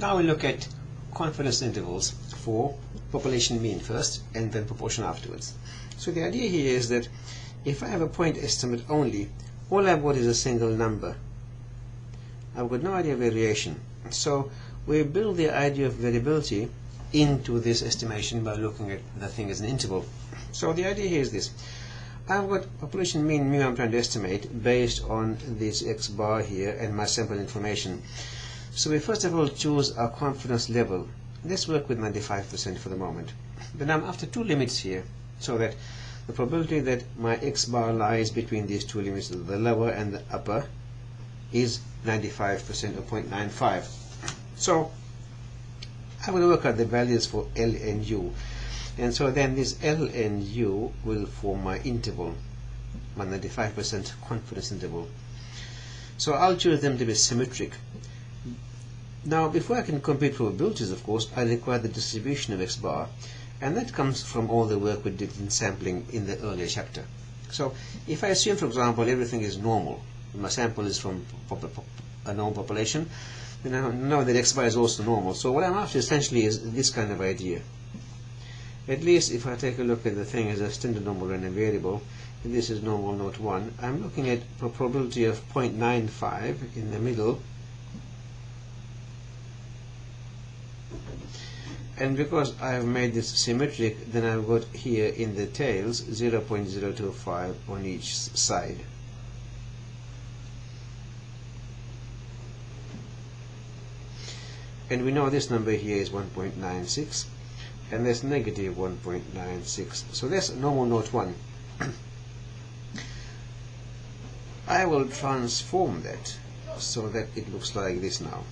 now we look at confidence intervals for population mean first and then proportion afterwards. So the idea here is that if I have a point estimate only, all I've got is a single number. I've got no idea of variation. So we build the idea of variability into this estimation by looking at the thing as an interval. So the idea here is this. I've got population mean mu I'm trying to estimate based on this x bar here and my sample information. So we first of all choose our confidence level. Let's work with 95% for the moment. Then I'm after two limits here, so that the probability that my x bar lies between these two limits, the lower and the upper, is 95% or 0.95. So I will work out the values for L and U. And so then this L and U will form my interval, my 95% confidence interval. So I'll choose them to be symmetric. Now, before I can compute probabilities, of course, I require the distribution of x bar, and that comes from all the work we did in sampling in the earlier chapter. So if I assume, for example, everything is normal, my sample is from a normal population, then I know that x bar is also normal. So what I'm after essentially is this kind of idea. At least if I take a look at the thing as a standard normal random variable, if this is normal node 1, I'm looking at a probability of 0.95 in the middle. And because I have made this symmetric, then I've got here in the tails 0.025 on each side. And we know this number here is 1.96. And that's negative 1.96. So that's normal node 1. I will transform that so that it looks like this now.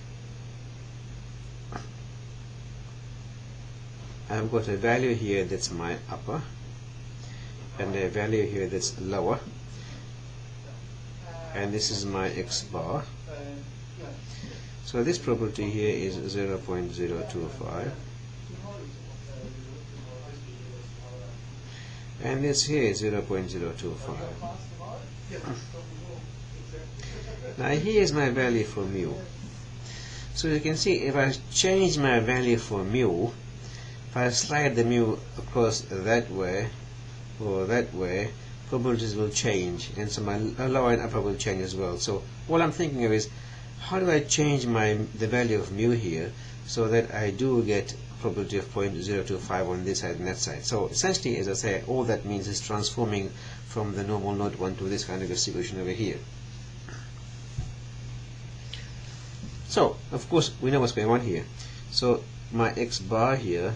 I've got a value here that's my upper and a value here that's lower, and this is my x bar. So this probability here is 0.025. And this here is 0.025. Now here is my value for mu. So you can see if I change my value for mu, if I slide the mu across that way or that way, probabilities will change, and so my lower and upper will change as well. So what I'm thinking of is, how do I change the value of mu here so that I do get probability of 0.025 on this side and that side. So essentially, as I say, all that means is transforming from the normal node 1 to this kind of distribution over here. So of course we know what's going on here. So my x bar here,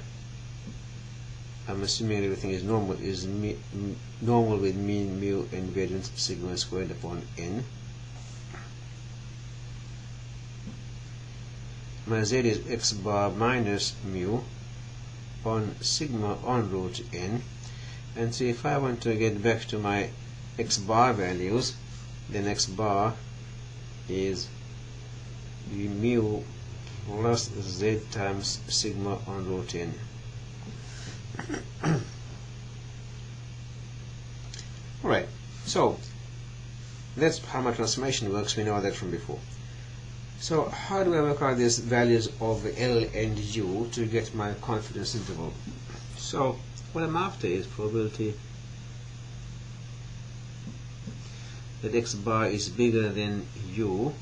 I'm assuming everything is normal normal with mean, mu, and variance sigma squared upon n. My z is x bar minus mu on sigma on root n. And so if I want to get back to my x bar values, then x bar is mu plus z times sigma on root n. Alright, so that's how my transformation works. We know that from before. So how do I work out these values of L and U to get my confidence interval? So what I'm after is probability that x bar is bigger than U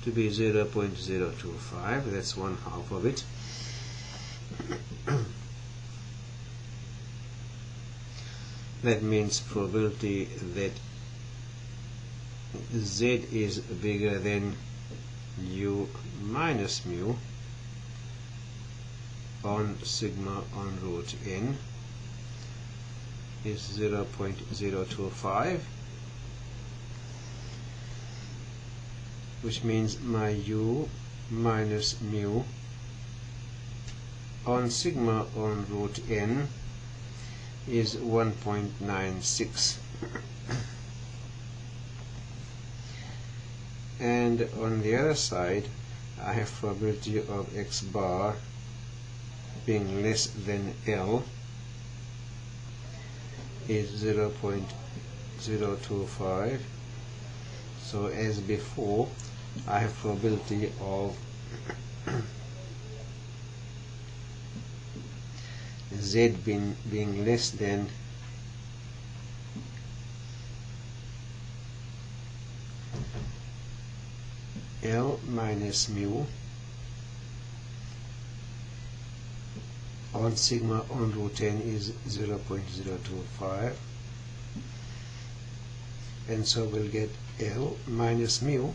to be 0.025. That's 1/2 of it. That means probability that z is bigger than u minus mu on sigma on root n is 0.025, which means my u minus mu on sigma on root n is 1.96. And on the other side, I have probability of x bar being less than L is 0.025. So as before, I have probability of Z being less than L minus mu on sigma on root n is 0.025, and so we'll get L minus mu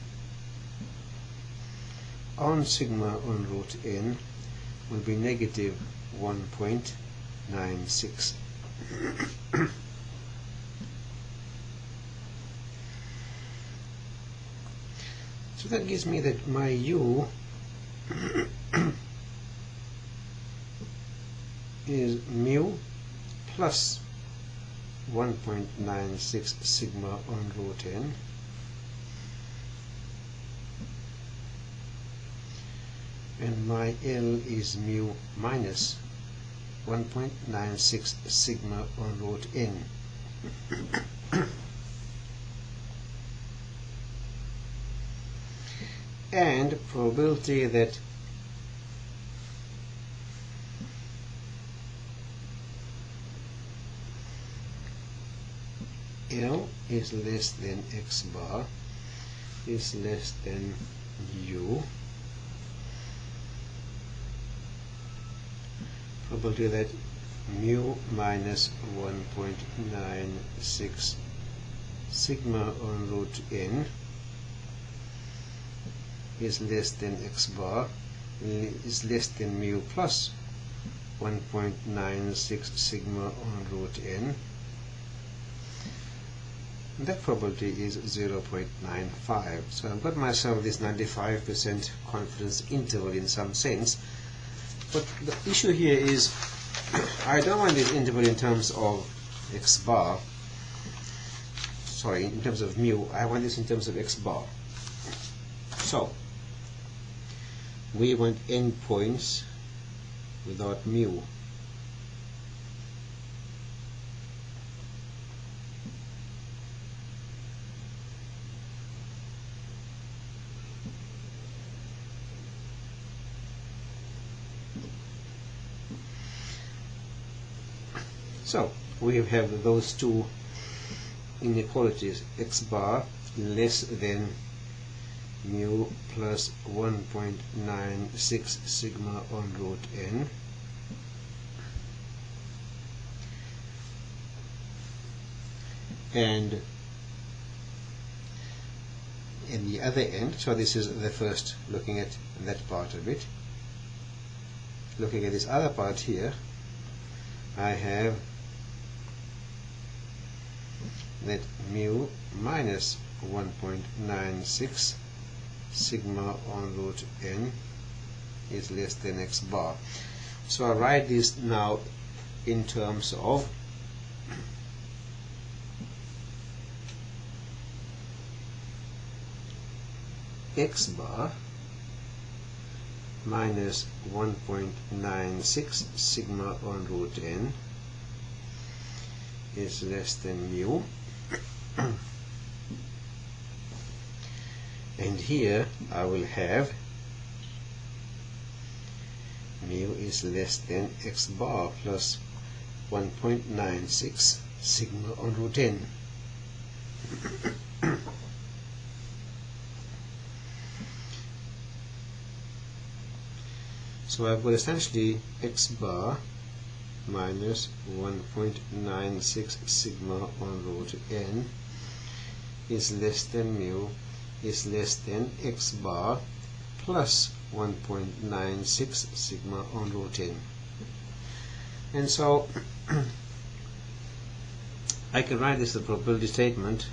on sigma on root n will be negative 1.96. So that gives me that my u is mu plus 1.96 sigma on root n and my L is mu minus 1.96 sigma on root n. And probability that L is less than x bar is less than u. Probability that mu minus 1.96 sigma on root n is less than x bar is less than mu plus 1.96 sigma on root n. That probability is 0.95. So I've got myself this 95% confidence interval in some sense. But the issue here is I don't want this interval in terms of x bar. Sorry, in terms of mu. I want this in terms of x bar. So we want n points without mu. So we have those two inequalities, x bar less than mu plus 1.96 sigma on root n and in the other end, so this is the first looking at that part of it. Looking at this other part here, I have that mu minus 1.96 sigma on root n is less than x bar. So I write this now in terms of x bar minus 1.96 sigma on root n is less than mu. And here I will have mu is less than x bar plus 1.96 sigma on root n. So I've got essentially x bar minus 1.96 sigma on root n is less than mu is less than x bar plus 1.96 sigma on root n. And so I can write this as a probability statement.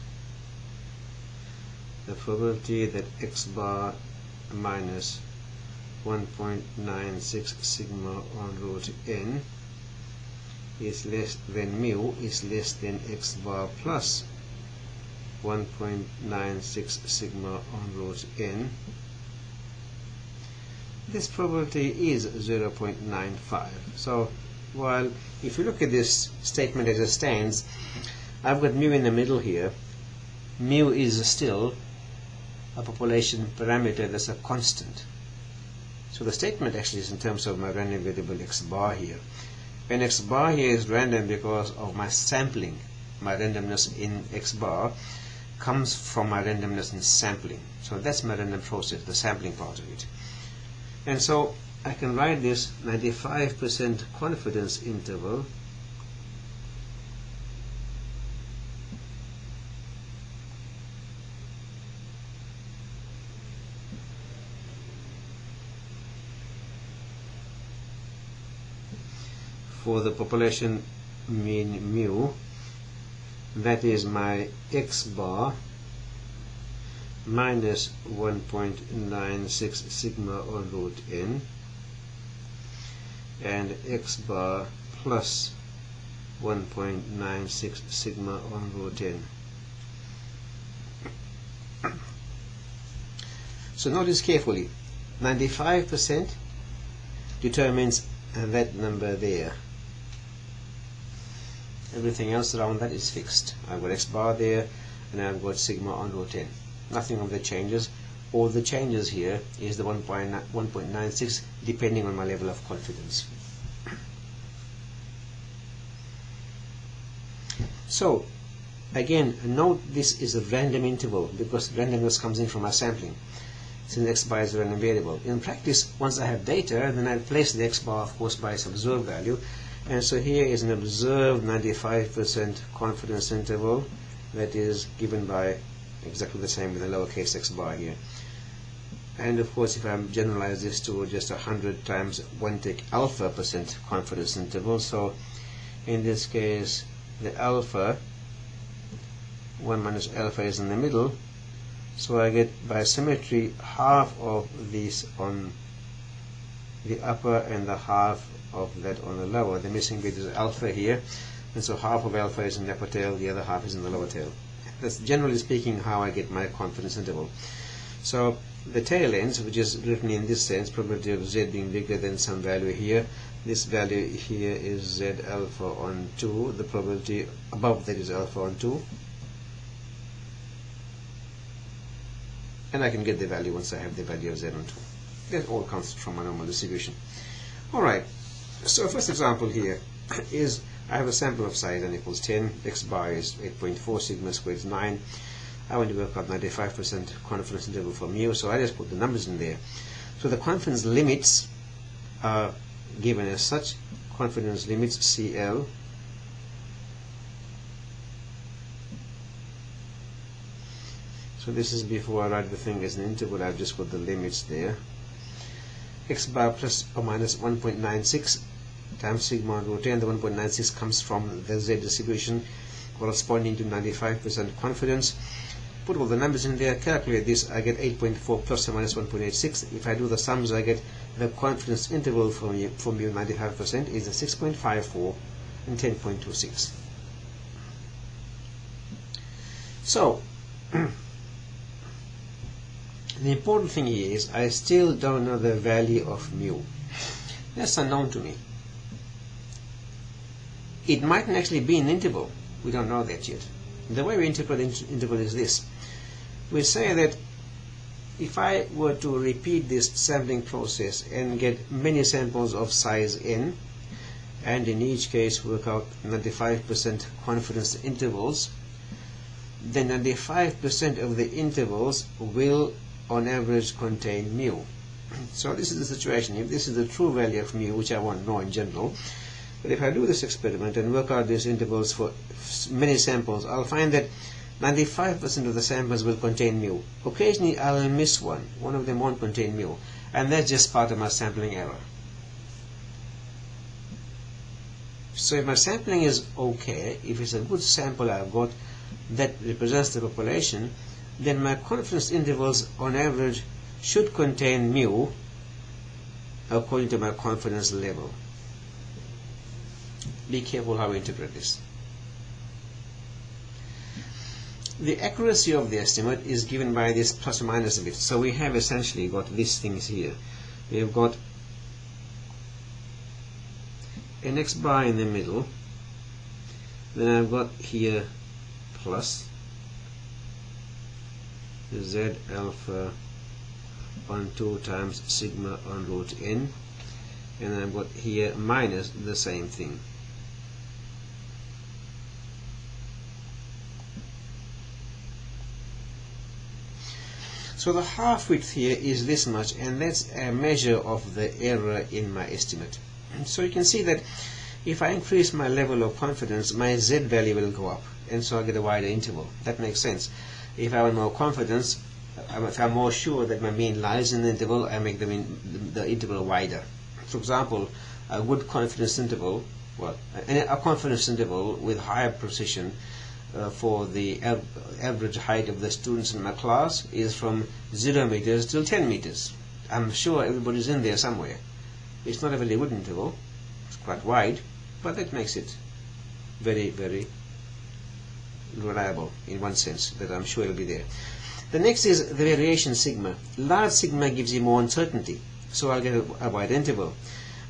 The probability that x bar minus 1.96 sigma on root n is less than mu is less than x bar plus 1.96 sigma on root n. This probability is 0.95. So while if you look at this statement as it stands, I've got mu in the middle here. Mu is still a population parameter that's a constant. So the statement actually is in terms of my random variable x bar here. And x bar here is random because of my sampling. My randomness in x bar comes from my randomness in sampling. So that's my random process, the sampling part of it. And so I can write this 95% confidence interval for the population mean mu. That is my x bar minus 1.96 sigma on root n, and x bar plus 1.96 sigma on root n. So notice carefully, 95% determines that number there. Everything else around that is fixed. I've got x bar there, and I've got sigma on root n. Nothing of the changes. All the changes here is the 1.96, depending on my level of confidence. So again, note this is a random interval because randomness comes in from my sampling, since x bar is a random variable. In practice, once I have data, then I place the x bar, of course, by its observed value. And so here is an observed 95% confidence interval that is given by exactly the same with a lowercase x bar here. And of course, if I generalize this to just 100 times 1 take alpha percent confidence interval, so in this case the alpha, 1 minus alpha is in the middle, so I get by symmetry half of these on the upper and the half of that on the lower. The missing bit is alpha here, and so half of alpha is in the upper tail, the other half is in the lower tail. That's generally speaking how I get my confidence interval. So the tail ends, which is written in this sense, probability of z being bigger than some value here. This value here is z alpha on 2. The probability above that is alpha on 2. And I can get the value once I have the value of z on 2. That all comes from my normal distribution. Alright, so first example here is I have a sample of size n equals 10, x bar is 8.4, sigma squared is 9. I want to work out 95% confidence interval for mu, so I just put the numbers in there. So the confidence limits are given as such. Confidence limits CL so this is before I write the thing as an interval. I've just got the limits there. X bar plus or minus 1.96 times sigma root n. The 1.96 comes from the z distribution corresponding to 95% confidence. Put all the numbers in there, calculate this, I get 8.4 plus or minus 1.86. If I do the sums, I get the confidence interval for mu 95% is a 6.54 and 10.26. So the important thing here is I still don't know the value of mu. That's unknown to me. It mightn't actually be an interval. We don't know that yet. The way we interpret interval is this. We say that if I were to repeat this sampling process and get many samples of size n, and in each case work out 95% confidence intervals, then 95% of the intervals will on average contain mu. So this is the situation. If this is the true value of mu, which I won't know in general, but if I do this experiment and work out these intervals for many samples, I'll find that 95% of the samples will contain mu. Occasionally I'll miss one. One of them won't contain mu. And that's just part of my sampling error. So if my sampling is okay, if it's a good sample I've got that represents the population, then my confidence intervals on average should contain mu according to my confidence level. Be careful how we interpret this. The accuracy of the estimate is given by this plus or minus bit. So we have essentially got these things here. We have got an x bar in the middle, then I've got here plus z alpha on 2 times sigma on root n, and I've got here minus the same thing. So the half width here is this much, and that's a measure of the error in my estimate. So you can see that if I increase my level of confidence, my z value will go up, and so I get a wider interval. That makes sense. If I want more confidence, if I'm more sure that my mean lies in the interval, I make the interval wider. For example, a good confidence interval, a confidence interval with higher precision for the average height of the students in my class is from 0 meters till 10 meters. I'm sure everybody's in there somewhere. It's not a very good interval. It's quite wide, but that makes it very, very reliable in one sense, that I'm sure it'll be there. The next is the variation sigma. Large sigma gives you more uncertainty, so I'll get a wide interval.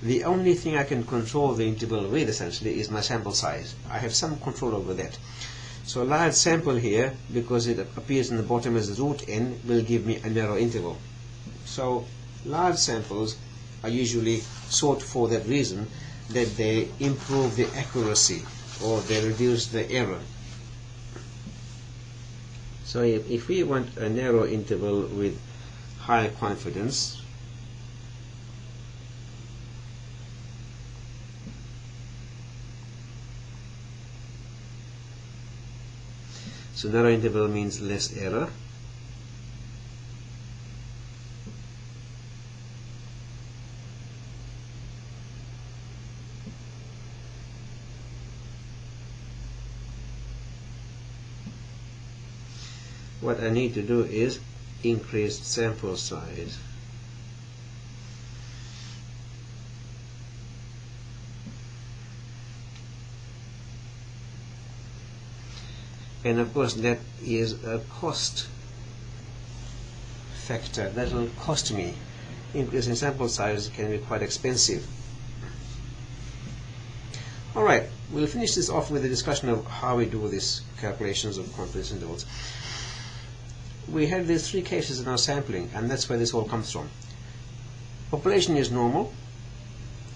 The only thing I can control the interval with essentially is my sample size. I have some control over that. So a large sample here, because it appears in the bottom as root n, will give me a narrow interval. So large samples are usually sought for that reason, that they improve the accuracy or they reduce the error. So if we want a narrow interval with high confidence, so narrow interval means less error. What I need to do is increase sample size. And of course that is a cost factor. That will cost me. Increasing sample size can be quite expensive. Alright, we'll finish this off with a discussion of how we do these calculations of confidence intervals. We have these 3 cases in our sampling, and that's where this all comes from. Population is normal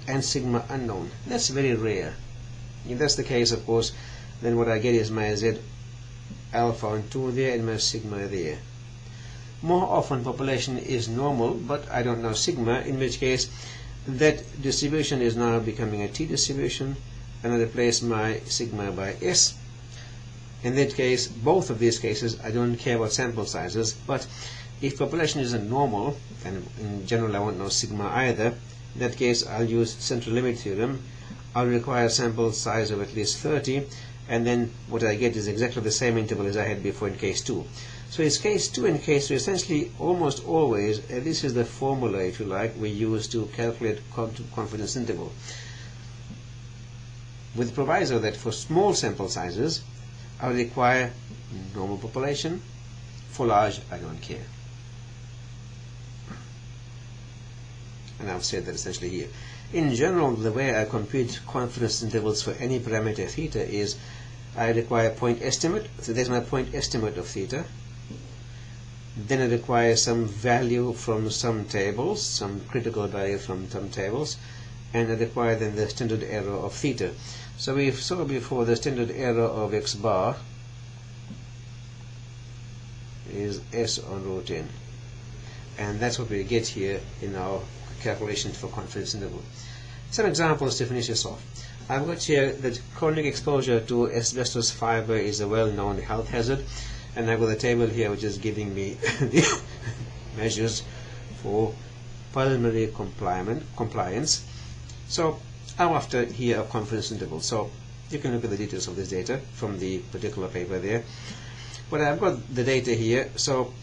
and sigma unknown. That's very rare. If that's the case, of course, then what I get is my z alpha on 2 there and my sigma there. More often population is normal, but I don't know sigma, in which case that distribution is now becoming a t distribution, and I replace my sigma by s. In that case, both of these cases, I don't care about sample sizes, but if population isn't normal, and in general I won't know sigma either, in that case I'll use central limit theorem. I'll require sample size of at least 30, and then what I get is exactly the same interval as I had before in case 2. So it's case 2 and case 3 essentially almost always, this is the formula, if you like, we use to calculate confidence interval, with the proviso that for small sample sizes I will require normal population. For large, I don't care. And I've said that essentially here. In general, the way I compute confidence intervals for any parameter theta is I require point estimate. So there's my point estimate of theta. Then I require some value from some tables, some critical value from some tables, and I require then the standard error of theta. So we saw before the standard error of x bar is s on root n, and that's what we get here in our calculation for confidence interval. Some examples to finish this off. I've got here that chronic exposure to asbestos fiber is a well-known health hazard, and I've got a table here which is giving me the measures for pulmonary compliance. So I'm after here a confidence interval. So you can look at the details of this data from the particular paper there. But I've got the data here. So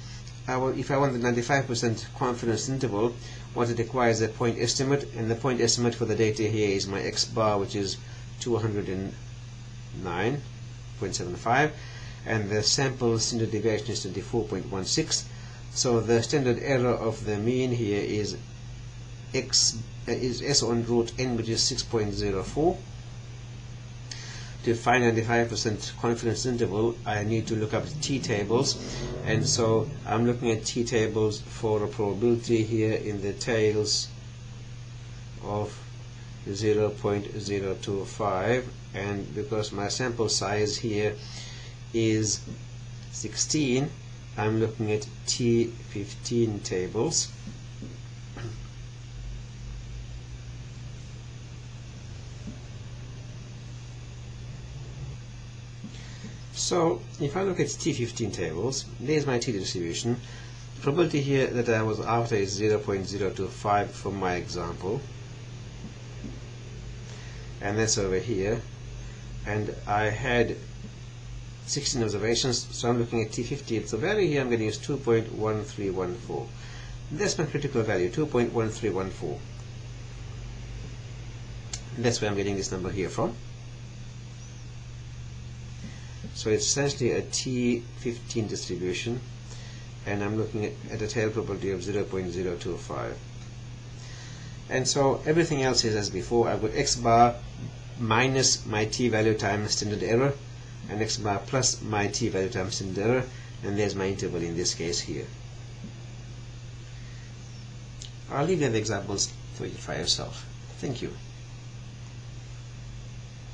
if I want the 95% confidence interval, what it requires is a point estimate, and the point estimate for the data here is my x bar, which is 209.75, and the sample standard deviation is 24.16. So the standard error of the mean here is s on root n, which is 6.04. to find 95% confidence interval, I need to look up t-tables, and so I'm looking at t-tables for a probability here in the tails of 0.025, and because my sample size here is 16, I'm looking at T15 tables. So if I look at T15 tables, there's my T distribution. The probability here that I was after is 0.025 for my example, and that's over here, and I had 16 observations, so I'm looking at T15. So value here I'm going to use 2.1314. That's my critical value, 2.1314. That's where I'm getting this number here from. So it's essentially a T15 distribution, and I'm looking at a tail probability of 0.025. And so everything else is as before. I've got x bar minus my t value times standard error, and x bar plus my t value times standard error, and there's my interval in this case here. I'll leave the examples for yourself. Thank you.